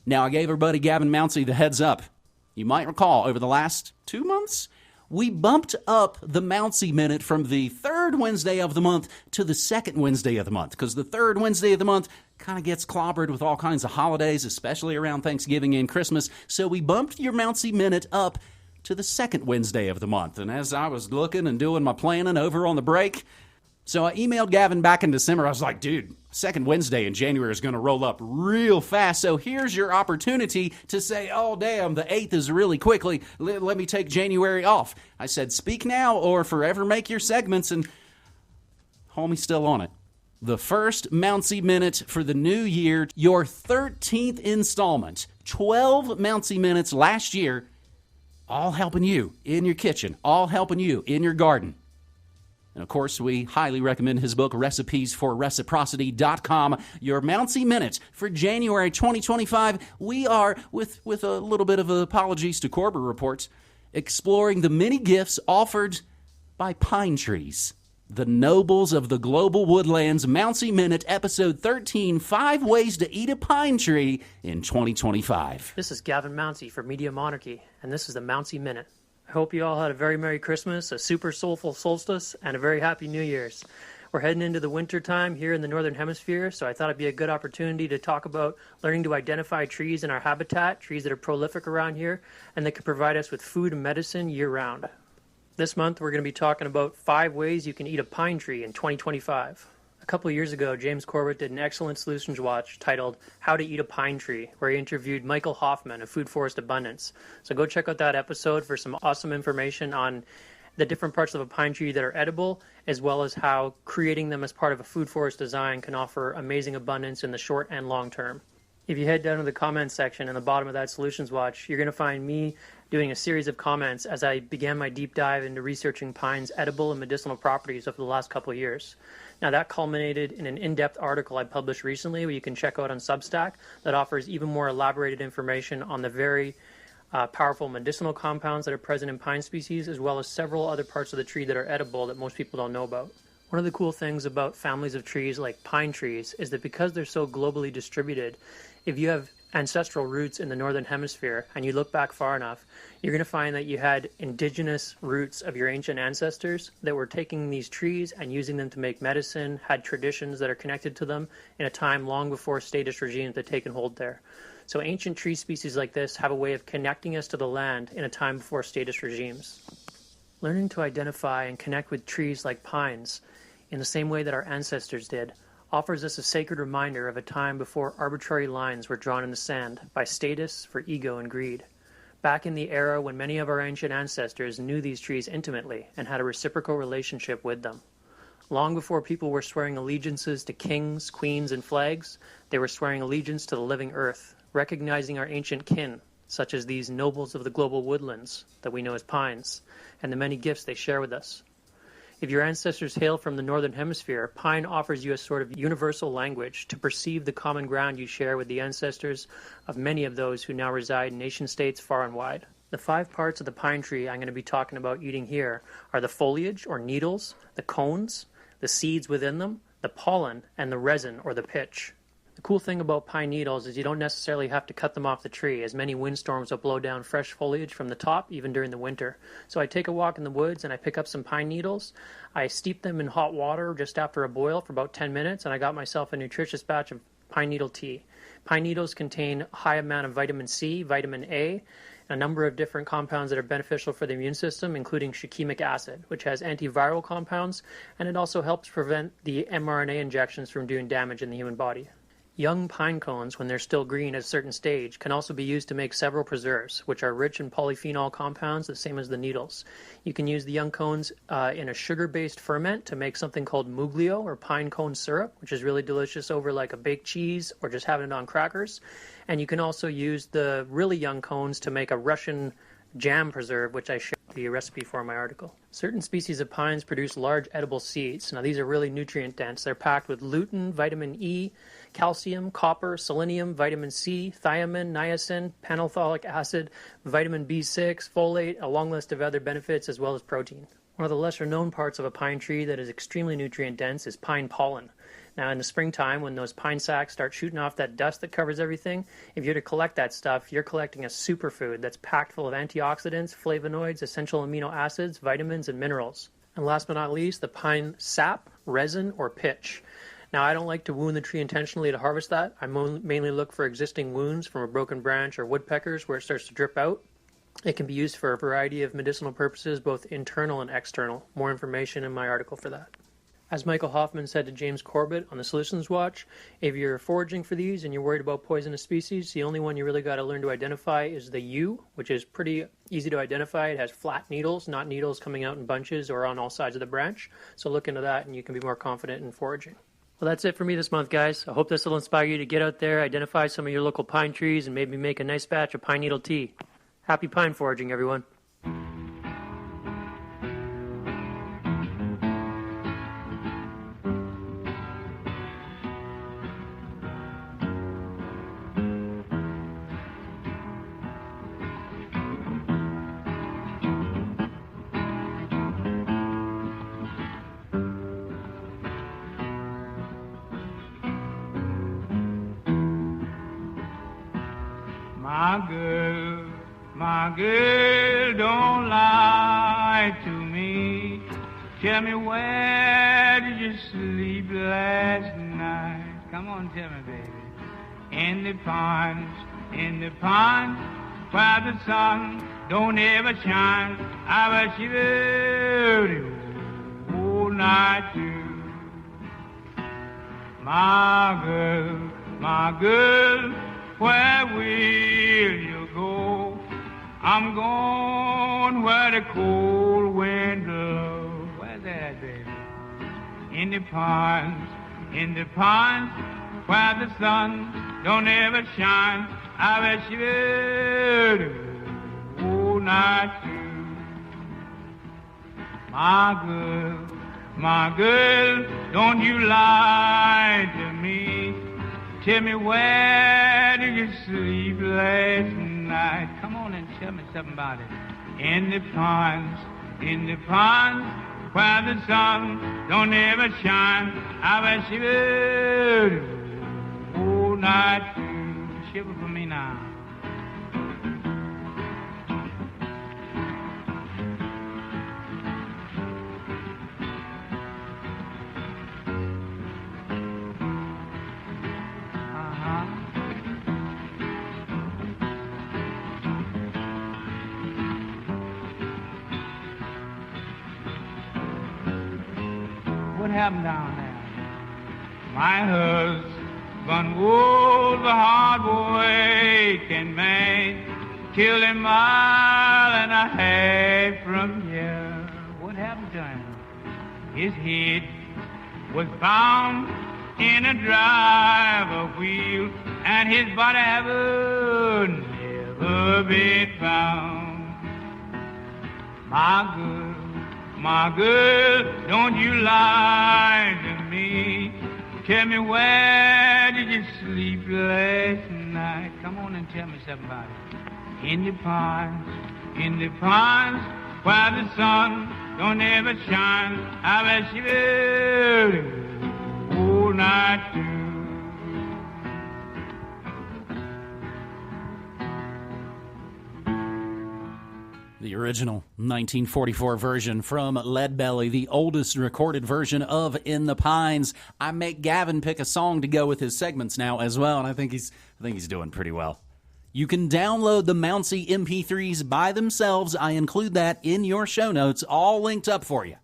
Now, I gave our buddy Gavin Mounsey the heads up. You might recall, over the last 2 months, we bumped up the Mounsey Minute from the third Wednesday of the month to the second Wednesday of the month, because the third Wednesday of the month kind of gets clobbered with all kinds of holidays, especially around Thanksgiving and Christmas. So we bumped your Mounsey Minute up to the second Wednesday of the month. And as I was looking and doing my planning over on the break, so I emailed Gavin back in December. I was like, dude, second Wednesday in January is going to roll up real fast. So here's your opportunity to say, oh, damn, the 8th is really quickly. Let me take January off. I said, speak now or forever make your segments. And homie's still on it. The first Mounsey Minute for the new year, your 13th installment. 12 Mounsey Minutes last year, all helping you in your kitchen, all helping you in your garden. And, of course, we highly recommend his book, Recipes for Reciprocity.com. Your Mounsey Minute for January 2025. We are, with a little bit of apologies to Corber reports, exploring the many gifts offered by pine trees. The Nobles of the Global Woodlands, Mounsey Minute, Episode 13, 5 Ways to Eat a Pine Tree in 2025. This is Gavin Mounsey for Media Monarchy, and this is the Mounsey Minute. I hope you all had a very Merry Christmas, a super soulful solstice, and a very Happy New Year's. We're heading into the winter time here in the Northern Hemisphere, so I thought it'd be a good opportunity to talk about learning to identify trees in our habitat, trees that are prolific around here, and that can provide us with food and medicine year-round. This month, we're going to be talking about 5 ways you can eat a pine tree in 2025. A couple of years ago, James Corbett did an excellent Solutions Watch titled How to Eat a Pine Tree, where he interviewed Michael Hoffman of Food Forest Abundance. So go check out that episode for some awesome information on the different parts of a pine tree that are edible, as well as how creating them as part of a food forest design can offer amazing abundance in the short and long term. If you head down to the comments section in the bottom of that Solutions Watch, you're going to find me doing a series of comments as I began my deep dive into researching pine's edible and medicinal properties over the last couple of years. Now, that culminated in an in-depth article I published recently, where you can check out on Substack, that offers even more elaborated information on the very powerful medicinal compounds that are present in pine species, as well as several other parts of the tree that are edible that most people don't know about. One of the cool things about families of trees like pine trees is that because they're so globally distributed, if you have ancestral roots in the Northern Hemisphere and you look back far enough, you're going to find that you had indigenous roots of your ancient ancestors that were taking these trees and using them to make medicine, had traditions that are connected to them in a time long before statist regimes had taken hold there. So ancient tree species like this have a way of connecting us to the land in a time before statist regimes. Learning to identify and connect with trees like pines in the same way that our ancestors did offers us a sacred reminder of a time before arbitrary lines were drawn in the sand by statists for ego and greed. Back in the era when many of our ancient ancestors knew these trees intimately and had a reciprocal relationship with them. Long before people were swearing allegiances to kings, queens, and flags, they were swearing allegiance to the living earth, recognizing our ancient kin, such as these nobles of the global woodlands that we know as pines, and the many gifts they share with us. If your ancestors hail from the Northern Hemisphere, pine offers you a sort of universal language to perceive the common ground you share with the ancestors of many of those who now reside in nation-states far and wide. The 5 parts of the pine tree I'm going to be talking about eating here are the foliage, or needles, the cones, the seeds within them, the pollen, and the resin, or the pitch. The cool thing about pine needles is you don't necessarily have to cut them off the tree, as many windstorms will blow down fresh foliage from the top even during the winter. So I take a walk in the woods and I pick up some pine needles. I steep them in hot water just after a boil for about 10 minutes, and I got myself a nutritious batch of pine needle tea. Pine needles contain a high amount of vitamin C, vitamin A, and a number of different compounds that are beneficial for the immune system, including shikimic acid, which has antiviral compounds, and it also helps prevent the mRNA injections from doing damage in the human body. Young pine cones, when they're still green at a certain stage, can also be used to make several preserves, which are rich in polyphenol compounds, the same as the needles. You can use the young cones in a sugar-based ferment to make something called muglio, or pine cone syrup, which is really delicious over like a baked cheese or just having it on crackers. And you can also use the really young cones to make a Russian jam preserve, which I shared the recipe for in my article. Certain species of pines produce large edible seeds. Now these are really nutrient dense. They're packed with lutein, vitamin E, calcium, copper, selenium, vitamin C, thiamine, niacin, pantothenic acid, vitamin B6, folate, a long list of other benefits, as well as protein. One of the lesser known parts of a pine tree that is extremely nutrient dense is pine pollen. Now, in the springtime, when those pine sacks start shooting off that dust that covers everything, if you're to collect that stuff, you're collecting a superfood that's packed full of antioxidants, flavonoids, essential amino acids, vitamins, and minerals. And last but not least, the pine sap, resin, or pitch. Now, I don't like to wound the tree intentionally to harvest that. I mainly look for existing wounds from a broken branch or woodpeckers where it starts to drip out. It can be used for a variety of medicinal purposes, both internal and external. More information in my article for that. As Michael Hoffman said to James Corbett on the Solutions Watch, if you're foraging for these and you're worried about poisonous species, the only one you really got to learn to identify is the yew, which is pretty easy to identify. It has flat needles, not needles coming out in bunches or on all sides of the branch. So look into that and you can be more confident in foraging. Well, that's it for me this month, guys. I hope this will inspire you to get out there, identify some of your local pine trees, and maybe make a nice batch of pine needle tea. Happy pine foraging, everyone. My girl, don't lie to me. Tell me, where did you sleep last night? Come on, tell me, baby. In the pines, where the sun don't ever shine. I bet you the whole night too. My girl, where will you go? I'm going where the cold wind blows. Where's that, baby? In the pines, where the sun don't ever shine. I bet you the whole night too. My girl, don't you lie to me. Tell me, where did you sleep last night? Come on and tell me something about it. In the pines, where the sun don't ever shine. I bet shiver the whole night too. Shiver for me now. What happened down there? My husband was a hard working man, killed a mile and a half from here. What happened to him? His head was bound in a driver wheel, and his body ever never been found. My girl, don't you lie to me. Tell me, where did you sleep last night? Come on and tell me something about it. In the pines, where the sun don't ever shine. I bet you the whole night too. The original 1944 version from Leadbelly, the oldest recorded version of In the Pines. I make Gavin pick a song to go with his segments now as well, and I think he's doing pretty well. You can download the Mounsey MP3s by themselves. I include that in your show notes, all linked up for you.